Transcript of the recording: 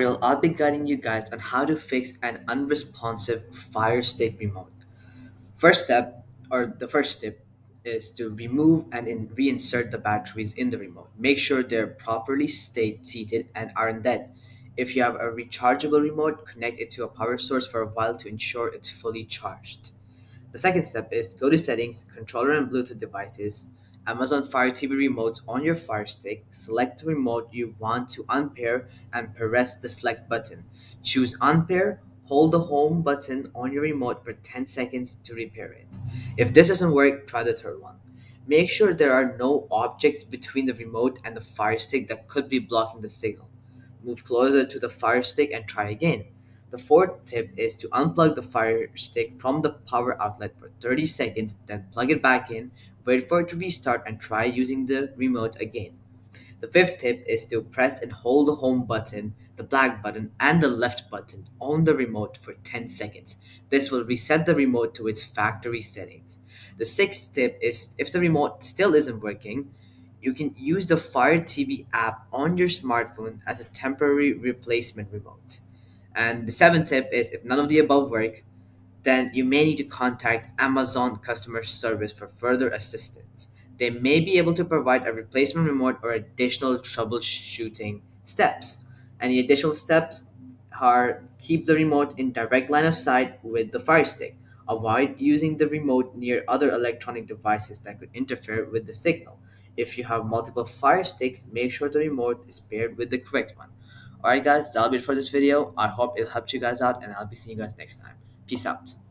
tutorial, I'll be guiding you guys on how to fix an unresponsive Fire Stick remote. First step, or the first step, is to remove and reinsert the batteries in the remote. Make sure they're properly seated and aren't dead. If you have a rechargeable remote, connect it to a power source for a while to ensure it's fully charged. The second step is go to settings, controller and Bluetooth devices, Amazon Fire TV remotes on your Fire Stick, select the remote you want to unpair and press the select button. Choose unpair, hold the home button on your remote for 10 seconds to repair it. If this doesn't work, try the third one. Make sure there are no objects between the remote and the Fire Stick that could be blocking the signal. Move closer to the Fire Stick and try again. The fourth tip is to unplug the Fire Stick from the power outlet for 30 seconds, then plug it back in, wait for it to restart, and try using the remote again. The fifth tip is to press and hold the home button, the black button, and the left button on the remote for 10 seconds. This will reset the remote to its factory settings. The sixth tip is if the remote still isn't working, you can use the Fire TV app on your smartphone as a temporary replacement remote. And the seventh tip is if none of the above work, then you may need to contact Amazon customer service for further assistance. They may be able to provide a replacement remote or additional troubleshooting steps. Any additional steps are keep the remote in direct line of sight with the Fire Stick. Avoid using the remote near other electronic devices that could interfere with the signal. If you have multiple Fire Sticks, make sure the remote is paired with the correct one. Alright guys, that'll be it for this video. I hope it helped you guys out and I'll be seeing you guys next time. Peace out.